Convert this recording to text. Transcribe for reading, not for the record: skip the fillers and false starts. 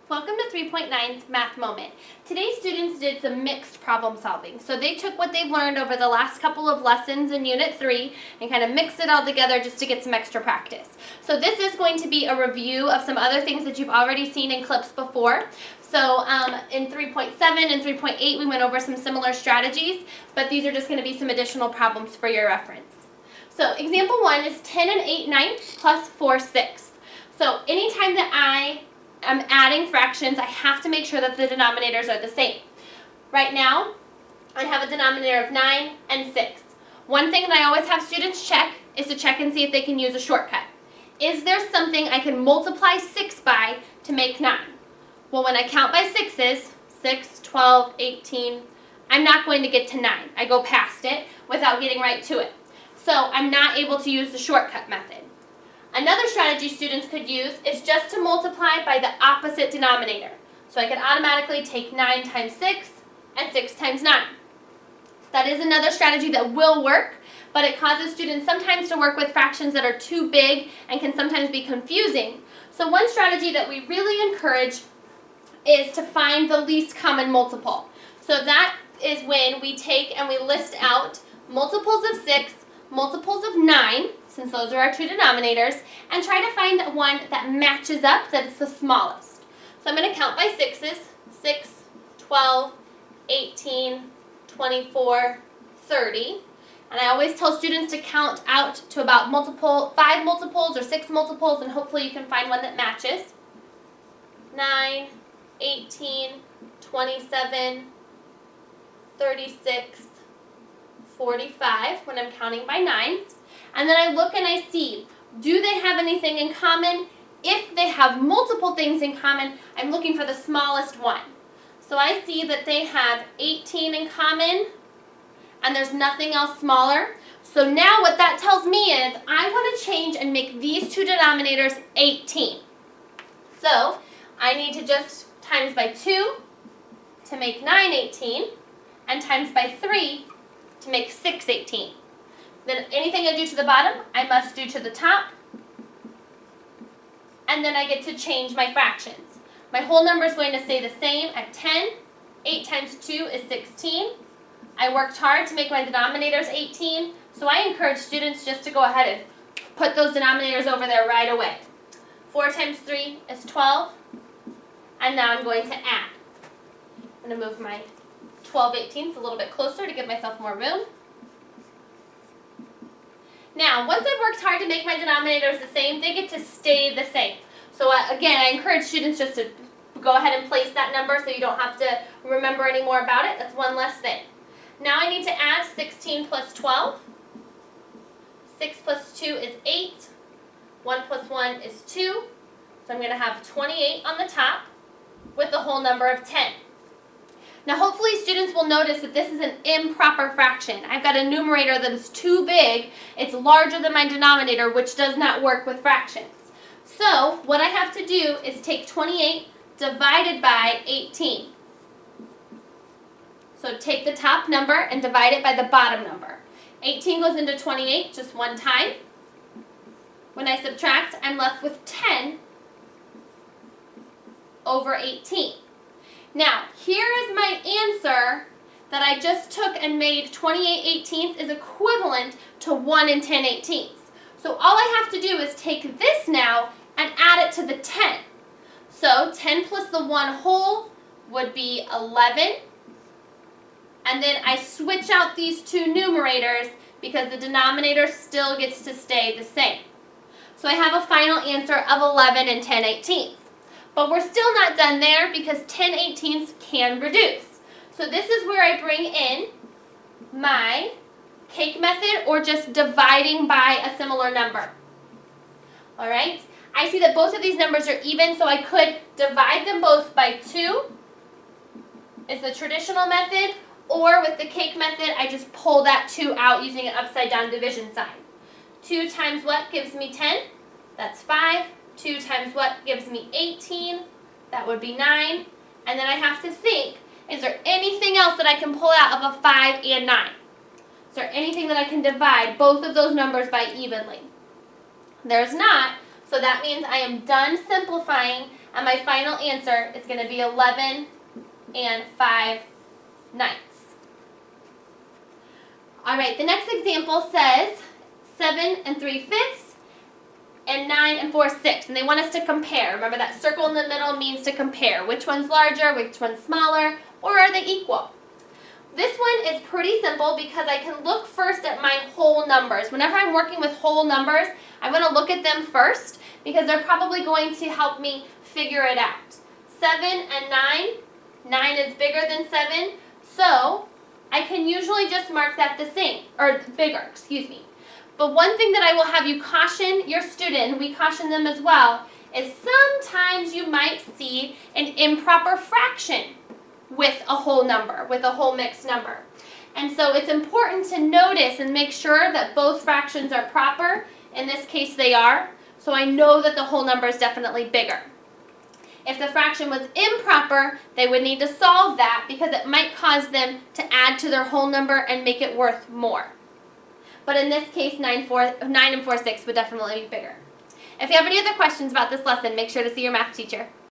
Welcome to 3.9's Math Moment. Today students did some mixed problem solving. So they took what they've learned over the last couple of lessons in Unit 3 and kind of mixed it all together just to get some extra practice. So this is going to be a review of some other things that you've already seen in clips before. So in 3.7 and 3.8 we went over some similar strategies, but these are just going to be some additional problems for your reference. So example 1 is 10 and 8/9 plus 4/6. So anytime that I'm adding fractions, I have to make sure that the denominators are the same. Right now, I have a denominator of 9 and 6. One thing that I always have students check is to check and see if they can use a shortcut. Is there something I can multiply 6 by to make 9? Well, when I count by 6s, 6, 12, 18, I'm not going to get to 9. I go past it without getting right to it. So I'm not able to use the shortcut method. Another strategy students could use is just to multiply by the opposite denominator. So I can automatically take 9 times 6 and 6 times 9. That is another strategy that will work, but it causes students sometimes to work with fractions that are too big and can sometimes be confusing. So one strategy that we really encourage is to find the least common multiple. So that is when we take and we list out multiples of 6, multiples of 9, since those are our two denominators, and try to find one that matches up, that it's the smallest. So I'm going to count by 6s, 6, 12, 18, 24, 30. And I always tell students to count out to about 5 multiples or 6 multiples, and hopefully you can find one that matches. 9, 18, 27, 36, 45 when I'm counting by 9s. And then I look and I see, do they have anything in common? If they have multiple things in common, I'm looking for the smallest one. So I see that they have 18 in common, and there's nothing else smaller. So now what that tells me is I want to change and make these two denominators 18. So I need to just times by 2 to make 9 18, and times by 3 to make 6 18. Then anything I do to the bottom, I must do to the top. And then I get to change my fractions. My whole number is going to stay the same at 10. 8 times 2 is 16. I worked hard to make my denominators 18, so I encourage students just to go ahead and put those denominators over there right away. 4 times 3 is 12. And now I'm going to add. I'm going to move my 12/18 a little bit closer to give myself more room. Now, once I've worked hard to make my denominators the same, they get to stay the same. So again, I encourage students just to go ahead and place that number so you don't have to remember any more about it. That's one less thing. Now I need to add 16 plus 12. 6 plus 2 is 8. 1 plus 1 is 2. So I'm going to have 28 on the top with a whole number of 10. Now hopefully students will notice that this is an improper fraction. I've got a numerator that is too big. It's larger than my denominator, which does not work with fractions. So what I have to do is take 28 divided by 18. So take the top number and divide it by the bottom number. 18 goes into 28 just one time. When I subtract, I'm left with 10 over 18. Now, here is my answer that I just took and made 28/18 is equivalent to 1 and 10/18. So all I have to do is take this now and add it to the 10. So 10 plus the 1 whole would be 11. And then I switch out these two numerators because the denominator still gets to stay the same. So I have a final answer of 11 and 10/18. But we're still not done there because 10/18 can reduce. So this is where I bring in my cake method or just dividing by a similar number. All right? I see that both of these numbers are even, so I could divide them both by 2 is the traditional method, or with the cake method, I just pull that 2 out using an upside down division sign. 2 times what gives me 10? That's 5. 2 times what gives me 18? That would be 9. And then I have to think, is there anything else that I can pull out of a 5 and 9? Is there anything that I can divide both of those numbers by evenly? There's not, so that means I am done simplifying and my final answer is going to be 11 and 5/9. All right, the next example says 7 and 3/5 and 9 and 4/6, and they want us to compare. Remember that circle in the middle means to compare. Which one's larger, which one's smaller, or are they equal? This one is pretty simple because I can look first at my whole numbers. Whenever I'm working with whole numbers, I want to look at them first because they're probably going to help me figure it out. 7 and 9, 9 is bigger than 7, so I can usually just mark that the same, or bigger, excuse me. But one thing that I will have you caution your student, and we caution them as well, is sometimes you might see an improper fraction with a whole number, with a whole mixed number. And so it's important to notice and make sure that both fractions are proper. In this case they are, so I know that the whole number is definitely bigger. If the fraction was improper, they would need to solve that because it might cause them to add to their whole number and make it worth more. But in this case, 9 and 4/6 would definitely be bigger. If you have any other questions about this lesson, make sure to see your math teacher.